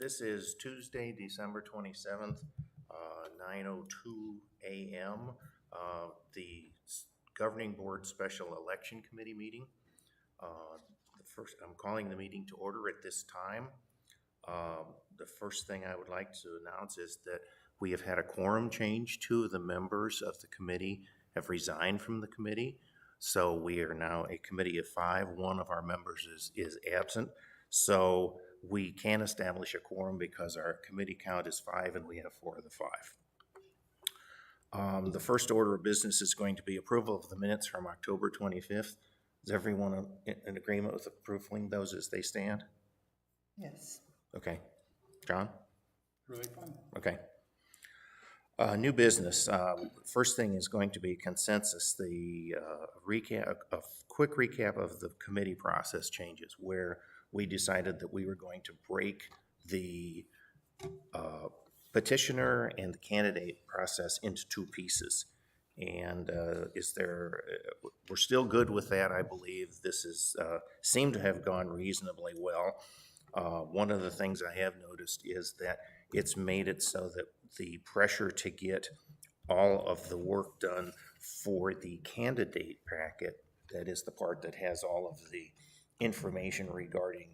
This is Tuesday, December 27th, 9:02 a.m. The Governing Board Special Election Committee meeting. I'm calling the meeting to order at this time. The first thing I would like to announce is that we have had a quorum change. Two of the members of the committee have resigned from the committee. So we are now a committee of five. One of our members is absent. So we can establish a quorum because our committee count is five and we have four of the five. The first order of business is going to be approval of the minutes from October 25th. Is everyone in agreement with approving those as they stand? Yes. Okay. John? Really fun. Okay. New business. First thing is going to be consensus. The a quick recap of the committee process changes, where we decided that we were going to break the petitioner and the candidate process into two pieces. And we're still good with that, I believe. This is seemed to have gone reasonably well. One of the things I have noticed is that it's made it so that the pressure to get all of the work done for the candidate packet, that is the part that has all of the information regarding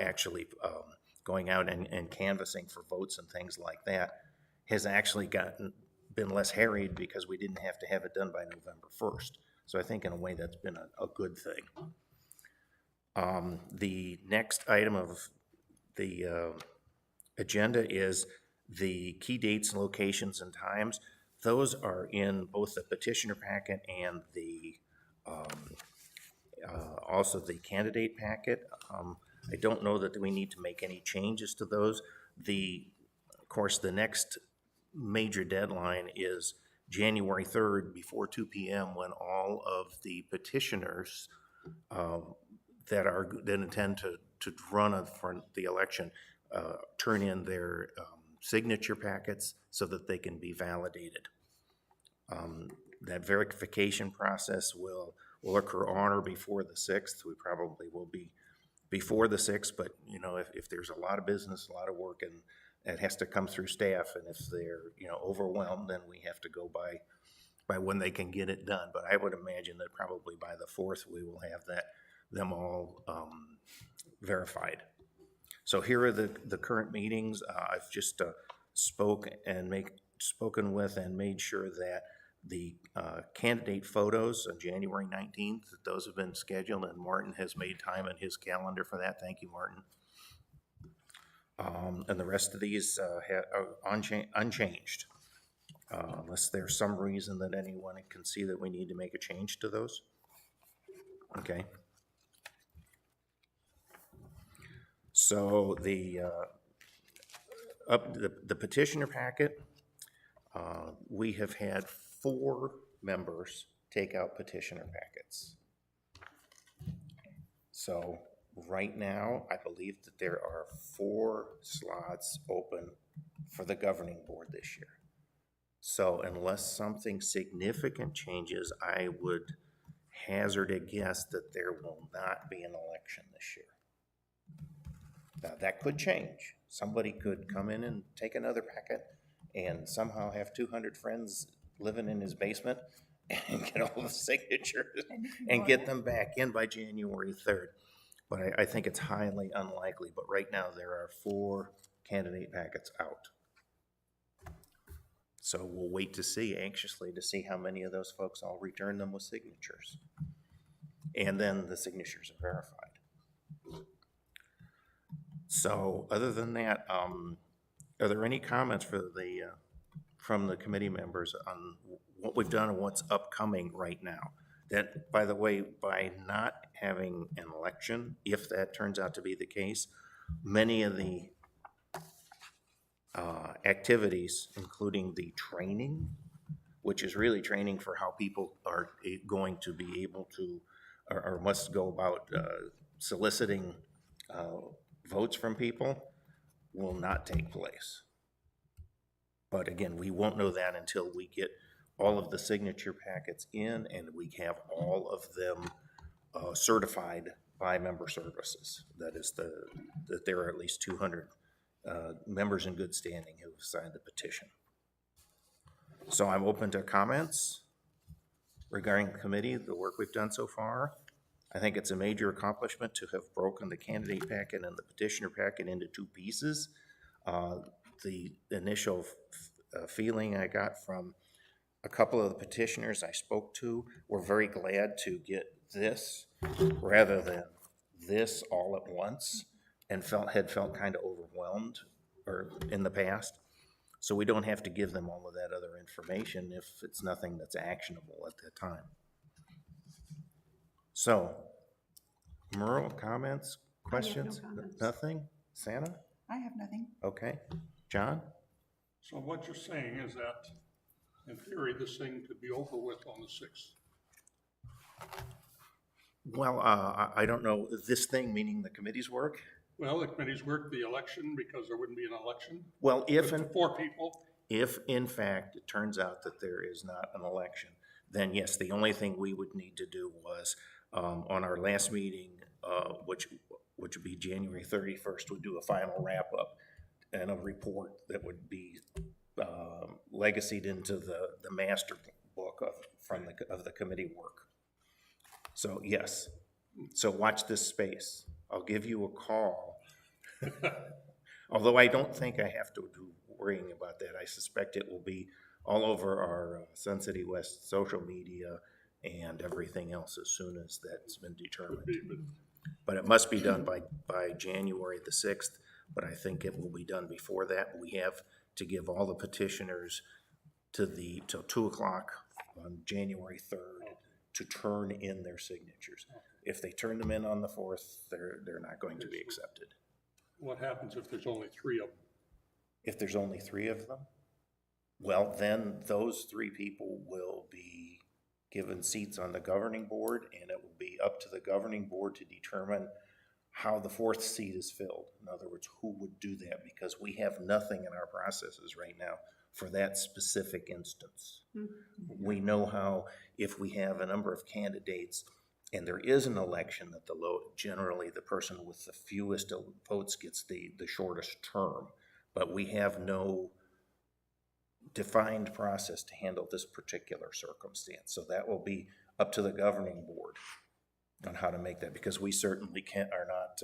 actually going out and canvassing for votes and things like that, has actually been less harried because we didn't have to have it done by November 1st. So I think in a way that's been a good thing. The next item of the agenda is the key dates, locations, and times. Those are in both the petitioner packet and the also the candidate packet. I don't know that we need to make any changes to those. Of course, the next major deadline is January 3rd before 2 p.m. when all of the petitioners that intend to run for the election turn in their signature packets so that they can be validated. That verification process will occur on or before the 6th. We probably will be before the 6th, but you know, if there's a lot of business, a lot of work, and it has to come through staff, and if they're overwhelmed, then we have to go by when they can get it done. But I would imagine that probably by the 4th we will have them all verified. So here are the current meetings. I've just spoken with and made sure that the candidate photos on January 19th, that those have been scheduled, and Martin has made time in his calendar for that. Thank you, Martin. And the rest of these are unchanged, unless there's some reason that anyone can see that we need to make a change to those. Okay. So the petitioner packet, we have had 4 members take out petitioner packets. So right now, I believe that there are 4 slots open for the governing board this year. So unless something significant changes, I would hazard a guess that there will not be an election this year. Now, that could change. Somebody could come in and take another packet and somehow have 200 friends living in his basement and get all the signatures and get them back in by January 3rd. But I think it's highly unlikely. But right now, there are 4 candidate packets out. So we'll wait to see, anxiously, to see how many of those folks all return them with signatures. And then the signatures are verified. So other than that, are there any comments from the committee members on what we've done and what's upcoming right now? That, by the way, by not having an election, if that turns out to be the case, many of the activities, including the training, which is really training for how people are going to be able to or must go about soliciting votes from people, will not take place. But again, we won't know that until we get all of the signature packets in and we have all of them certified by member services. That is that there are at least 200 members in good standing who have signed the petition. So I'm open to comments regarding the committee, the work we've done so far. I think it's a major accomplishment to have broken the candidate packet and the petitioner packet into two pieces. The initial feeling I got from a couple of the petitioners I spoke to were very glad to get this rather than this all at once, and had felt kind of overwhelmed or in the past. So we don't have to give them all of that other information if it's nothing that's actionable at that time. So, Merle, comments, questions? I have no comments. Nothing? Santa? I have nothing. Okay. John? So what you're saying is that, in theory, this thing could be over with on the 6th. Well, I don't know. This thing, meaning the committee's work? Well, the committees work the election because there wouldn't be an election. Well, if With 4 people. If in fact it turns out that there is not an election, then yes, the only thing we would need to do was, on our last meeting, which would be January 31st, we'd do a final wrap-up and a report that would be legacied into the master book of the committee work. So yes, so watch this space. I'll give you a call. Although I don't think I have to do worrying about that. I suspect it will be all over our Sun City West social media and everything else as soon as that's been determined. But it must be done by January the 6th, but I think it will be done before that. We have to give all the petitioners till 2 o'clock on January 3rd to turn in their signatures. If they turn them in on the 4th, they're not going to be accepted. What happens if there's only 3 of them? If there's only 3 of them, well, then those 3 people will be given seats on the governing board, and it will be up to the governing board to determine how the 4th seat is filled. In other words, who would do that, because we have nothing in our processes right now for that specific instance. Mm-hmm. We know how, if we have a number of candidates and there is an election, that generally the person with the fewest votes gets the shortest term. But we have no defined process to handle this particular circumstance. So that will be up to the governing board on how to make that, because we certainly are not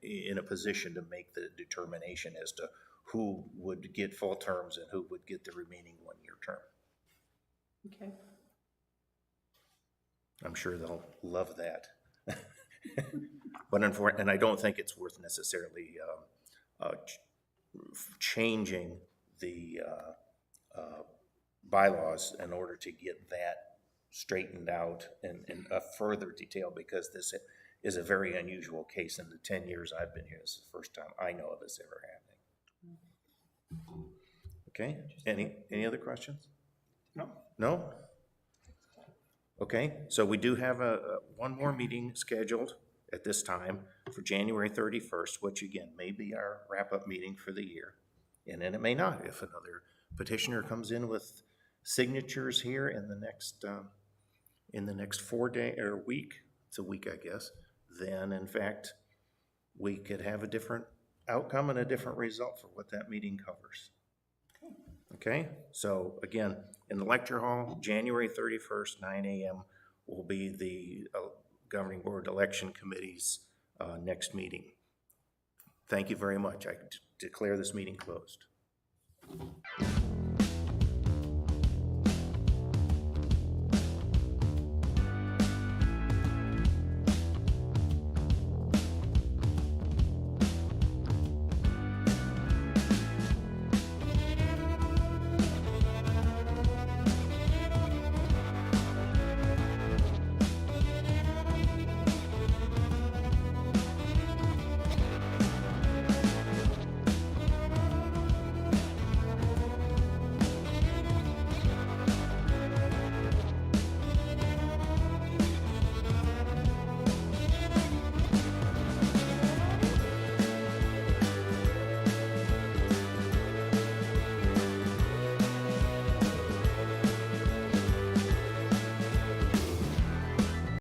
in a position to make the determination as to who would get full terms and who would get the remaining 1-year term. Okay. I'm sure they'll love that. But unfortunately, and I don't think it's worth necessarily changing the bylaws in order to get that straightened out in a further detail, because this is a very unusual case. In the 10 years I've been here, this is the first time I know of this ever happening. Okay, any other questions? No. No? Okay, so we do have one more meeting scheduled at this time for January 31st, which again may be our wrap-up meeting for the year. And then it may not, if another petitioner comes in with signatures here in the next 4 day or week. It's a week, I guess. Then, in fact, we could have a different outcome and a different result for what that meeting covers. Okay, so again, in the lecture hall, January 31st, 9 a.m. will be the Governing Board Election Committee's next meeting. Thank you very much. I declare this meeting closed.